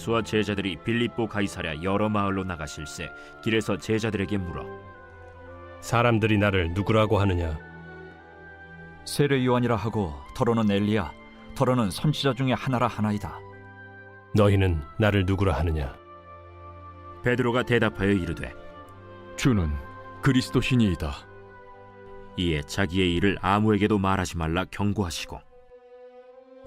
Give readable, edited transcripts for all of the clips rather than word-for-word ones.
예수와 제자들이 빌립보 가이사랴 여러 마을로 나가실새 길에서 제자들에게 물어 사람들이 나를 누구라고 하느냐? 세례 요한이라 하고 더러는 엘리야, 더러는 선지자 중에 하나라 하나이다. 너희는 나를 누구라 하느냐? 베드로가 대답하여 이르되 주는 그리스도시니이다. 이에 자기의 일을 아무에게도 말하지 말라 경고하시고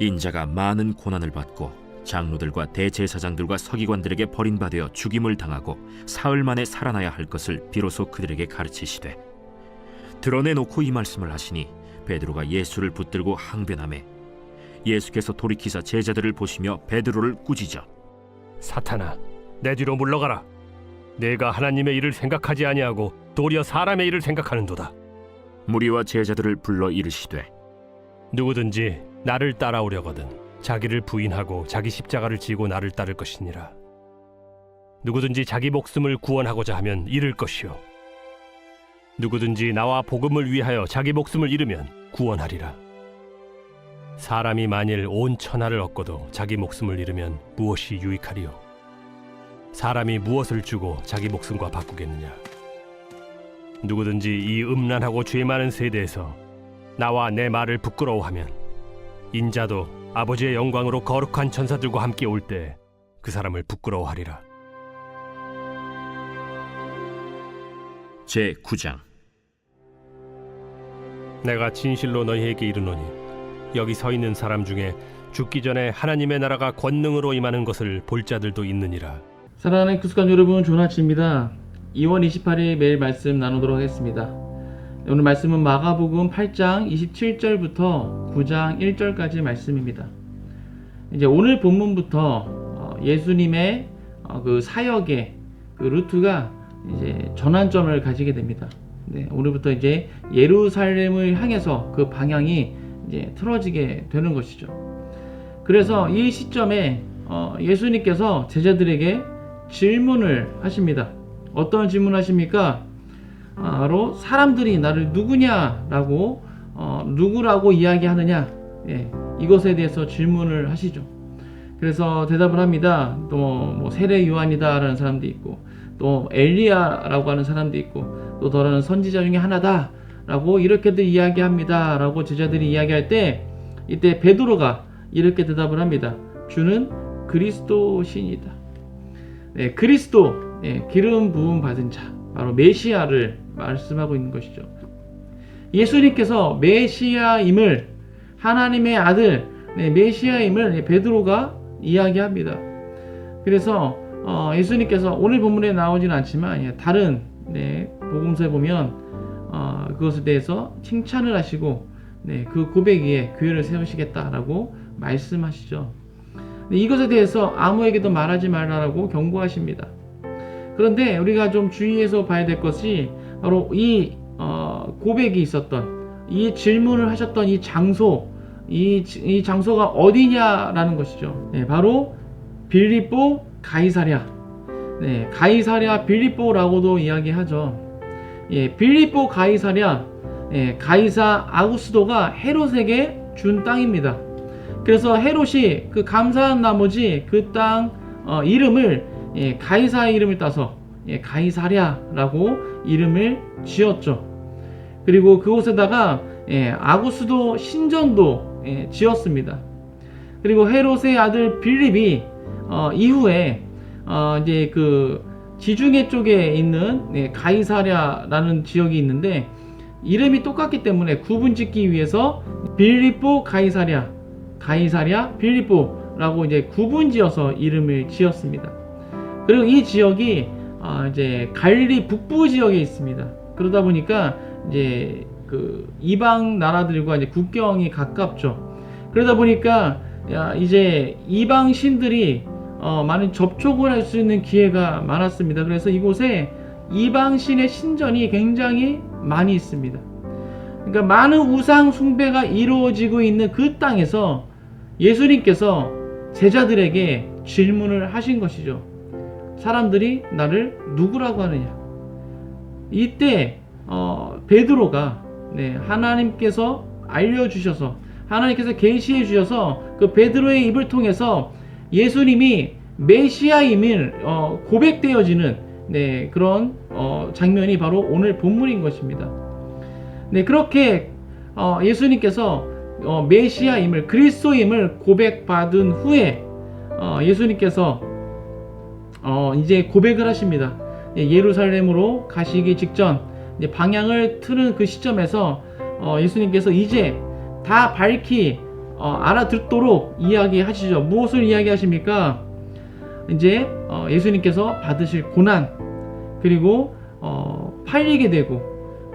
인자가 많은 고난을 받고 장로들과 대제사장들과 서기관들에게 버림받아 죽임을 당하고 사흘 만에 살아나야 할 것을 비로소 그들에게 가르치시되 드러내놓고 이 말씀을 하시니 베드로가 예수를 붙들고 항변하매 예수께서 돌이키사 제자들을 보시며 베드로를 꾸짖어 사탄아, 내 뒤로 물러가라. 내가 하나님의 일을 생각하지 아니하고 도리어 사람의 일을 생각하는도다. 무리와 제자들을 불러 이르시되 누구든지 나를 따라오려거든 자기를 부인하고 자기 십자가를 지고 나를 따를 것이니라. 누구든지 자기 목숨을 구원하고자 하면 잃을 것이요 누구든지 나와 복음을 위하여 자기 목숨을 잃으면 구원하리라. 사람이 만일 온 천하를 얻고도 자기 목숨을 잃으면 무엇이 유익하리요? 사람이 무엇을 주고 자기 목숨과 바꾸겠느냐? 누구든지 이 음란하고 죄 많은 세대에서 나와 내 말을 부끄러워하면 인자도 아버지의 영광으로 거룩한 천사들과 함께 올 때 그 사람을 부끄러워하리라. 제9장 내가 진실로 너희에게 이르노니 여기 서 있는 사람 중에 죽기 전에 하나님의 나라가 권능으로 임하는 것을 볼 자들도 있느니라. 사랑하는 구숙한 여러분, 좋은 아침입니다. 2월 28일 매일 말씀 나누도록 하겠습니다. 오늘 말씀은 마가복음 8장 27절부터 9장 1절까지 말씀입니다. 이제 오늘 본문부터 예수님의 그 사역의 그 루트가 이제 전환점을 가지게 됩니다. 네, 오늘부터 이제 예루살렘을 향해서 그 방향이 이제 틀어지게 되는 것이죠. 그래서 이 시점에 예수님께서 제자들에게 질문을 하십니다. 어떤 질문을 하십니까? 바로 사람들이 나를 누구냐라고 누구라고 이야기하느냐, 이것에 대해서 질문을 하시죠. 그래서 대답을 합니다. 또 뭐 세례 요한이다라는 사람도 있고 또 엘리야라고 하는 사람도 있고 또 더러는 선지자 중에 하나다라고 이렇게들 이야기합니다라고 제자들이 이야기할 때 이때 베드로가 이렇게 대답을 합니다. 주는 그리스도시니이다. 네, 그리스도, 기름 부음 받은 자, 바로 메시아를 말씀하고 있는 것이죠. 예수님께서 메시아임을, 하나님의 아들 메시아임을 베드로가 이야기합니다. 그래서 예수님께서 오늘 본문에 나오지는 않지만 다른 복음서에 보면 그것에 대해서 칭찬을 하시고 그 고백 위에 교회를 세우시겠다라고 말씀하시죠. 이것에 대해서 아무에게도 말하지 말라고 경고하십니다. 그런데 우리가 좀 주의해서 봐야 될 것이 바로 이 고백이 있었던, 이 질문을 하셨던 이 장소, 이 장소가 어디냐라는 것이죠. 바로 빌립보 가이사랴, 가이사랴 빌립보라고도 이야기하죠. 빌립보 가이사랴, 가이사 아구스도가 헤롯에게 준 땅입니다. 그래서 헤롯이 그 감사한 나머지 그 땅 이름을 가이사의 이름을 따서 가이사랴라고 이름을 지었죠. 그리고 그곳에다가 아구스도 신전도 지었습니다. 그리고 헤롯의 아들 빌립이 이후에 이제 그 지중해 쪽에 있는 가이사랴라는 지역이 있는데 이름이 똑같기 때문에 구분짓기 위해서 빌립보 가이사랴, 가이사랴 빌립보라고 이제 구분지어서 이름을 지었습니다. 그리고 이 지역이 이제 갈릴리 북부 지역에 있습니다. 그러다 보니까 이제 그 이방 나라들과 이제 국경이 가깝죠. 그러다 보니까 이제 이방 신들이 많은 접촉을 할 수 있는 기회가 많았습니다. 그래서 이곳에 이방 신의 신전이 굉장히 많이 있습니다. 그러니까 많은 우상 숭배가 이루어지고 있는 그 땅에서 예수님께서 제자들에게 질문을 하신 것이죠. 사람들이 나를 누구라고 하느냐? 이때 베드로가 하나님께서 알려주셔서, 하나님께서 계시해 주셔서 그 베드로의 입을 통해서 예수님이 메시아임을 고백되어지는 그런 장면이 바로 오늘 본문인 것입니다. 그렇게 예수님께서 메시아임을, 그리스도임을 고백받은 후에 예수님께서 이제 고백을 하십니다. 예루살렘으로 가시기 직전 방향을 트는 그 시점에서 예수님께서 이제 다 밝히 알아듣도록 이야기하시죠. 무엇을 이야기하십니까? 이제 예수님께서 받으실 고난, 그리고 팔리게 되고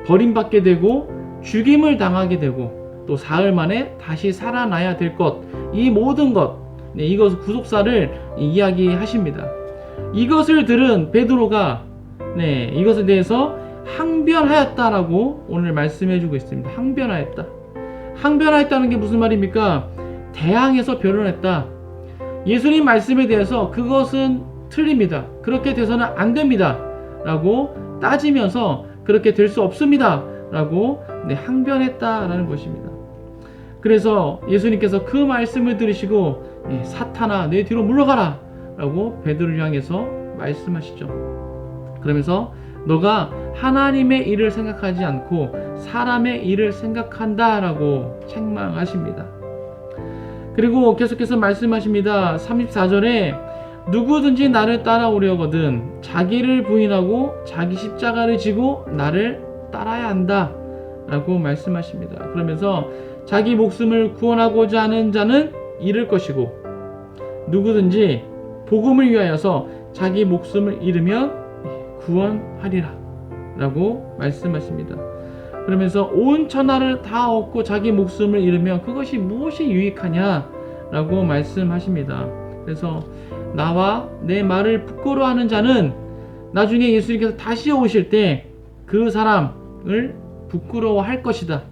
버림받게 되고 죽임을 당하게 되고 또 사흘 만에 다시 살아나야 될 것, 이 모든 것, 이것 구속사를 이야기하십니다. 이것을 들은 베드로가 이것에 대해서 항변하였다라고 오늘 말씀해주고 있습니다. 항변하였다는 게 무슨 말입니까? 대항해서 변론했다. 예수님 말씀에 대해서 그것은 틀립니다. 그렇게 돼서는 안 됩니다. 라고 따지면서 그렇게 될 수 없습니다. 라고 항변했다라는 것입니다. 그래서 예수님께서 그 말씀을 들으시고 사탄아 내 뒤로 물러가라 라고 베드로를 향해서 말씀하시죠. 그러면서 너가 하나님의 일을 생각하지 않고 사람의 일을 생각한다 라고 책망하십니다. 그리고 계속해서 말씀하십니다. 34절에 누구든지 나를 따라오려거든 자기를 부인하고 자기 십자가를 지고 나를 따라야 한다 라고 말씀하십니다. 그러면서 자기 목숨을 구원하고자 하는 자는 잃을 것이고 누구든지 복음을 위하여서 자기 목숨을 잃으면 구원하리라 라고 말씀하십니다. 그러면서 온 천하를 다 얻고 자기 목숨을 잃으면 그것이 무엇이 유익하냐 라고 말씀하십니다. 그래서 나와 내 말을 부끄러워하는 자는 나중에 예수님께서 다시 오실 때 그 사람을 부끄러워할 것이다.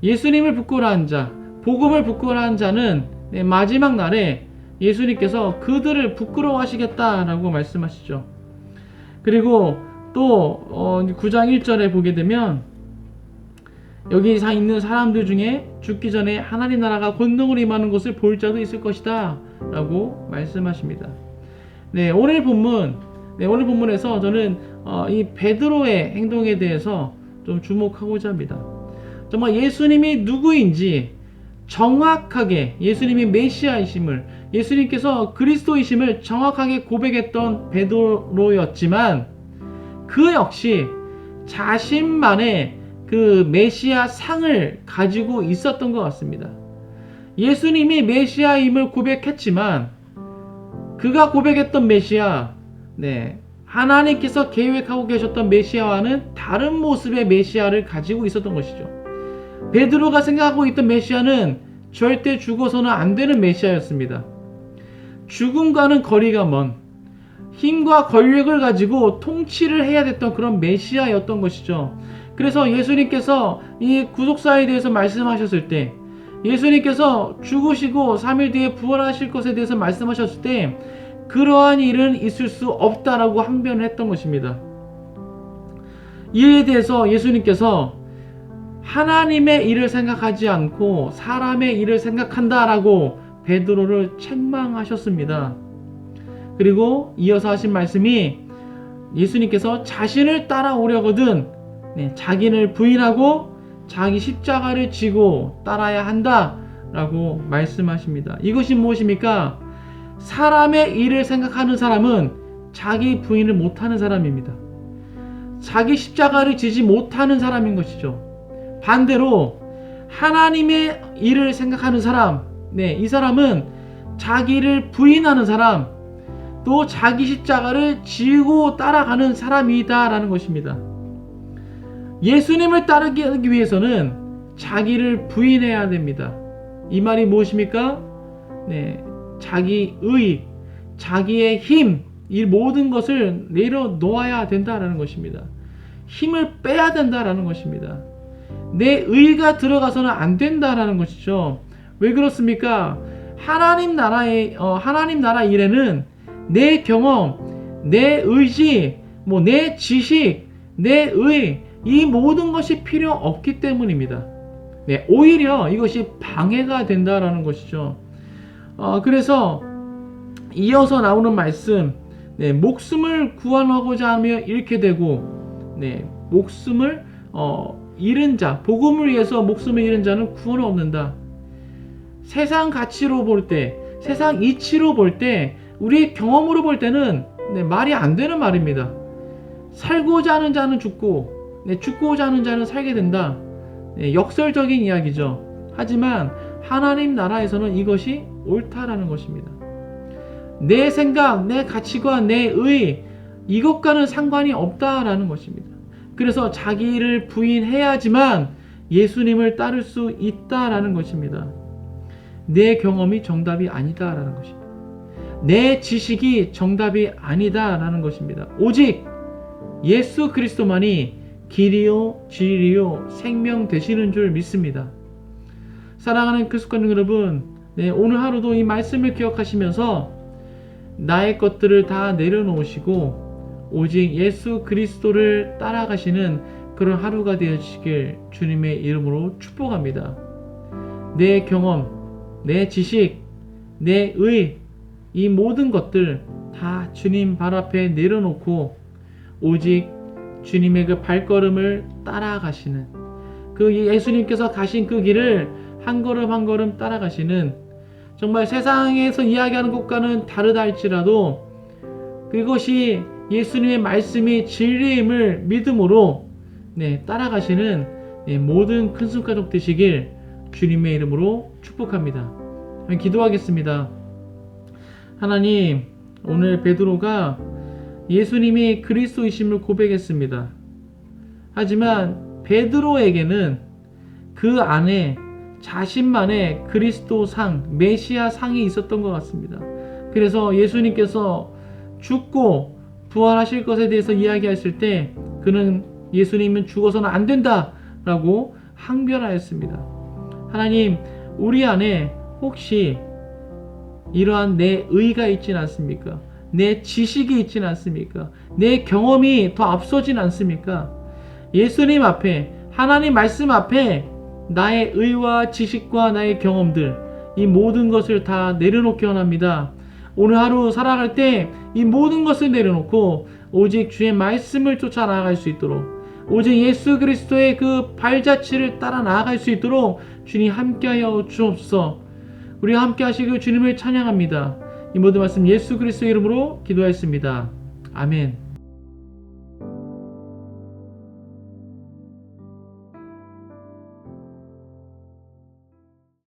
예수님을 부끄러워한 자, 복음을 부끄러워한 자는 마지막 날에 예수님께서 그들을 부끄러워하시겠다라고 말씀하시죠. 그리고 또 9장 1절에 보게 되면 여기 있는 사람들 중에 죽기 전에 하나님 나라가 권능으로 임하는 것을 볼 자도 있을 것이다 라고 말씀하십니다. 오늘 본문에서 저는 이 베드로의 행동에 대해서 좀 주목하고자 합니다. 정말 예수님이 누구인지 정확하게, 예수님이 메시아이심을, 예수님께서 그리스도이심을 정확하게 고백했던 베드로였지만 그 역시 자신만의 그 메시아 상을 가지고 있었던 것 같습니다. 예수님이 메시아임을 고백했지만 그가 고백했던 메시아, 하나님께서 계획하고 계셨던 메시아와는 다른 모습의 메시아를 가지고 있었던 것이죠. 베드로가 생각하고 있던 메시아는 절대 죽어서는 안 되는 메시아였습니다. 죽음과는 거리가 먼 힘과 권력을 가지고 통치를 해야 됐던 그런 메시아였던 것이죠. 그래서 예수님께서 이 구속사에 대해서 말씀하셨을 때, 예수님께서 죽으시고 3일 뒤에 부활하실 것에 대해서 말씀하셨을 때 그러한 일은 있을 수 없다라고 항변을 했던 것입니다. 이에 대해서 예수님께서 하나님의 일을 생각하지 않고 사람의 일을 생각한다라고 베드로를 책망하셨습니다. 그리고 이어서 하신 말씀이 예수님께서 자신을 따라오려거든 자기를 부인하고 자기 십자가를 지고 따라야 한다 라고 말씀하십니다. 이것이 무엇입니까? 사람의 일을 생각하는 사람은 자기 부인을 못하는 사람입니다. 자기 십자가를 지지 못하는 사람인 것이죠. 반대로 하나님의 일을 생각하는 사람, 이 사람은 자기를 부인하는 사람, 또 자기 십자가를 지고 따라가는 사람이다 라는 것입니다. 예수님을 따르기 위해서는 자기를 부인해야 됩니다. 이 말이 무엇입니까? 자기 의, 자기의 힘, 이 모든 것을 내려놓아야 된다라는 것입니다. 힘을 빼야 된다라는 것입니다. 내 의가 들어가서는 안 된다라는 것이죠. 왜 그렇습니까? 하나님 나라 일에는 내 경험, 내 의지, 내 지식, 내 의, 이 모든 것이 필요 없기 때문입니다. 오히려 이것이 방해가 된다라는 것이죠. 그래서 이어서 나오는 말씀, 목숨을 구원하고자 하며 잃게 되고, 목숨을 잃은 자, 복음을 위해서 목숨을 잃은 자는 구원을 얻는다. 세상 가치로 볼 때, 세상 이치로 볼 때, 우리의 경험으로 볼 때는 말이 안 되는 말입니다. 살고자 하는 자는 죽고, 죽고자 하는 자는 살게 된다. 역설적인 이야기죠. 하지만 하나님 나라에서는 이것이 옳다라는 것입니다. 내 생각, 내 가치관, 내 의, 이것과는 상관이 없다라는 것입니다. 그래서 자기를 부인해야지만 예수님을 따를 수 있다라는 것입니다. 내 경험이 정답이 아니다라는 것입니다. 내 지식이 정답이 아니다라는 것입니다. 오직 예수 그리스도만이 길이요 진리요 생명 되시는 줄 믿습니다. 사랑하는 그리스도 여러분, 오늘 하루도 이 말씀을 기억하시면서 나의 것들을 다 내려놓으시고 오직 예수 그리스도를 따라가시는 그런 하루가 되시길 주님의 이름으로 축복합니다. 내 경험, 내 지식, 내 의, 이 모든 것들 다 주님 발 앞에 내려놓고 오직 주님의 그 발걸음을 따라가시는, 그 예수님께서 가신 그 길을 한 걸음 한 걸음 따라가시는, 정말 세상에서 이야기하는 것과는 다르다 할지라도 그것이 예수님의 말씀이 진리임을 믿음으로 따라가시는 모든 큰 손가족 되시길 주님의 이름으로 축복합니다. 기도하겠습니다. 하나님, 오늘 베드로가 예수님이 그리스도이심을 고백했습니다. 하지만 베드로에게는 그 안에 자신만의 그리스도 상, 메시아 상이 있었던 것 같습니다. 그래서 예수님께서 죽고 부활하실 것에 대해서 이야기했을 때 그는 예수님은 죽어서는 안 된다 라고 항변하였습니다. 하나님, 우리 안에 혹시 이러한 내 의가 있진 않습니까? 내 지식이 있진 않습니까? 내 경험이 더 앞서진 않습니까? 예수님 앞에, 하나님 말씀 앞에 나의 의와 지식과 나의 경험들, 이 모든 것을 다 내려놓기 원합니다. 오늘 하루 살아갈 때 이 모든 것을 내려놓고 오직 주의 말씀을 쫓아 나아갈 수 있도록, 오직 예수 그리스도의 그 발자취를 따라 나아갈 수 있도록 주님 함께하여 주옵소서. 우리가 함께 하시고 주님을 찬양합니다. 이 모든 말씀 예수 그리스도의 이름으로 기도하였습니다. 아멘.